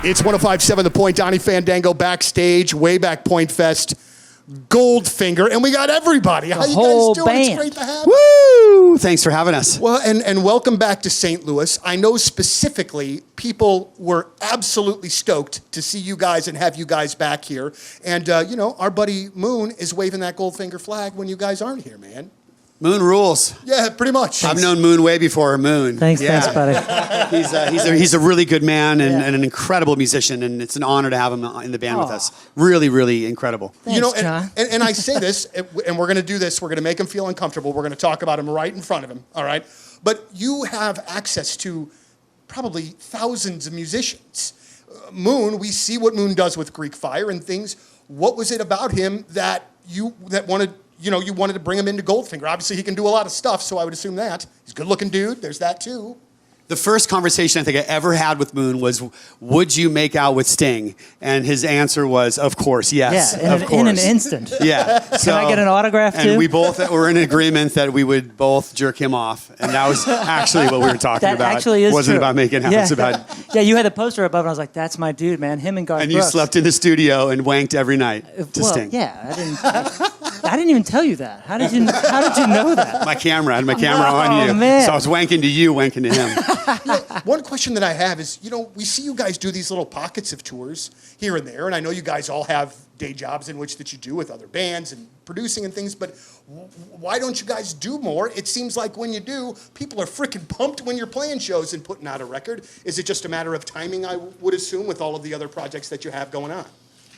It's 105.7 The Point, Donny Fandango backstage, WayBack Pointfest, GOLDFINGER, and we got everybody. How you guys doing? Band. It's great to have you. Woo! Thanks for having us. Well, and welcome back to St. Louis. I know specifically people were absolutely stoked to see you guys and have you guys back here. And, you know, our buddy Moon is waving that GOLDFINGER flag when you guys aren't here, man. Moon rules. Yeah, pretty much. I've known Moon way before Moon. Thanks, buddy. He's a really good man and an incredible musician, and it's an honor to have him in the band with us. Really, really incredible. Thanks, you know, John. and I say this, and we're going to do this. We're going to make him feel uncomfortable. We're going to talk about him right in front of him, all right? But you have access to probably thousands of musicians. Moon, we see what Moon does with Greek Fire and things. What was it about him that you wanted to bring him into GOLDFINGER? Obviously, he can do a lot of stuff, so I would assume that. He's a good-looking dude. There's that, too. The first conversation I think I ever had with Moon was, would you make out with Sting? And his answer was, of course, yes. Yeah, of course. in an instant. Yeah. Can I get an autograph, too? And we both were in agreement that we would both jerk him off. And that was actually what we were talking about. That actually is wasn't true. about making out. Yeah. It's about... Yeah, you had the poster above, and I was like, that's my dude, man. Him and Garth And you Brooks. slept in the studio and wanked every night to Sting. Yeah, I didn't even tell you that. How did you know that? My camera. I had my camera on you. Man. So I was wanking to you, wanking to him. One question that I have is, we see you guys do these little pockets of tours here and there, and I know you guys all have day jobs in which that you do with other bands and producing and things, but why don't you guys do more? It seems like when you do, people are freaking pumped when you're playing shows and putting out a record. Is it just a matter of timing, I would assume, with all of the other projects that you have going on?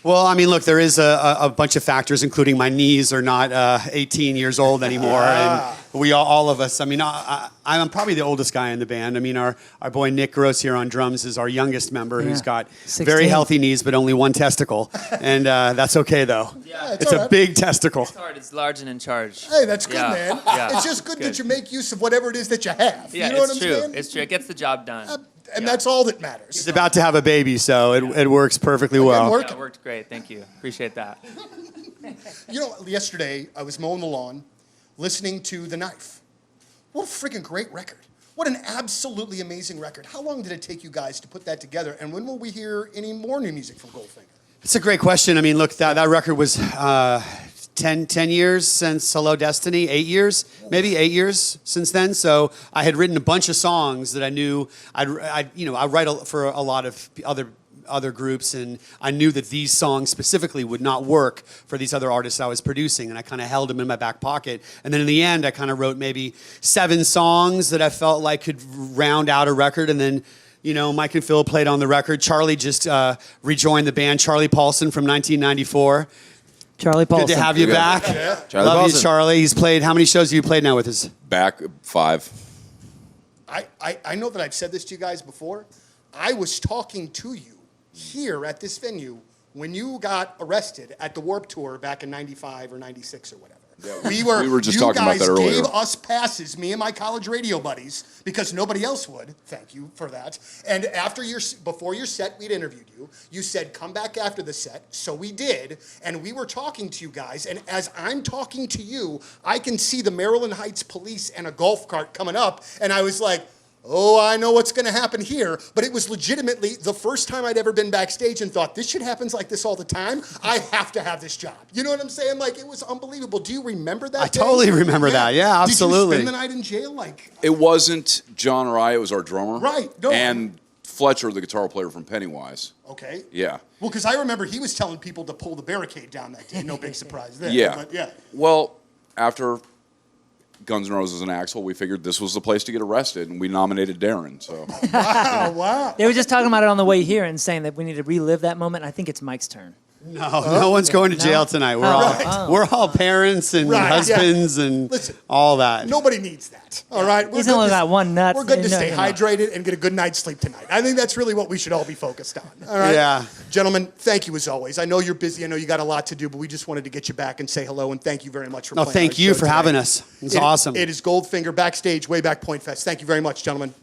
Well, I mean, look, there is a bunch of factors, including my knees are not 18 years old anymore, and all of us. I mean, I'm probably the oldest guy in the band. I mean, our boy Nick Gross here on drums is our youngest member, who's got 16. very healthy knees, but only one testicle, and that's okay though. Yeah, it's a big testicle. It's hard. It's large and in charge. Hey, that's good, man. Yeah. It's just good that you make use of whatever it is that you have. Yeah, you know what I'm true. saying? It's true. It gets the job done. And that's all that matters. He's about to have a baby, so it works perfectly well. Yeah, it worked great. Thank you. Appreciate that. Yesterday I was mowing the lawn, listening to The Knife. What a freaking great record. What an absolutely amazing record. How long did it take you guys to put that together? And when will we hear any more new music from GOLDFINGER? It's a great question. I mean, look, that record was 10 years since Hello Destiny, 8 years, maybe 8 years since then. So I had written a bunch of songs that I knew I write for a lot of other groups, and I knew that these songs specifically would not work for these other artists I was producing, and I kind of held them in my back pocket. And then in the end, I kind of wrote maybe 7 songs that I felt like could round out a record, and then Mike and Phil played on the record. Charlie just rejoined the band, Charlie Paulson from 1994. Charlie Paulson. Good to have you back. Yeah. Charlie Love Paulson. you, Charlie. He's played, how many shows have you played now with us? Back 5. I know that I've said this to you guys before. I was talking to you here at this venue when you got arrested at the Warped Tour back in 95 or 96 or whatever. Yeah, we were just talking about that earlier. You guys gave us passes, me and my college radio buddies, because nobody else would. Thank you for that. And before your set, we'd interviewed you. You said, come back after the set. So we did. And we were talking to you guys. And as I'm talking to you, I can see the Maryland Heights police and a golf cart coming up. And I was like, oh, I know what's going to happen here. But it was legitimately the first time I'd ever been backstage and thought, this shit happens like this all the time. I have to have this job. You know what I'm saying? Like, it was unbelievable. Do you remember that day? Totally remember that. Yeah, absolutely. Did you spend the night in jail? It wasn't John or I. It was our drummer. Right. No. And Fletcher, the guitar player from Pennywise. Okay. Yeah. Well, because I remember he was telling people to pull the barricade down that day. No big surprise there. Yeah. But yeah. Well, after Guns N' Roses and Axl, we figured this was the place to get arrested, and we nominated Darren. So Wow. They were just talking about it on the way here and saying that we need to relive that moment. I think it's Mike's turn. No one's going to jail tonight. We're all parents and husbands and all that. Nobody needs that. All right. He's only got one nut. We're good to No, stay no. hydrated and get a good night's sleep tonight. I think that's really what we should all be focused on. All right. Yeah. Gentlemen, thank you as always. I know you're busy. I know you got a lot to do, but we just wanted to get you back and say hello and thank you very much for playing. Thank our you show for today. having us. It's awesome. It is GOLDFINGER backstage, WayBack Pointfest. Thank you very much, gentlemen.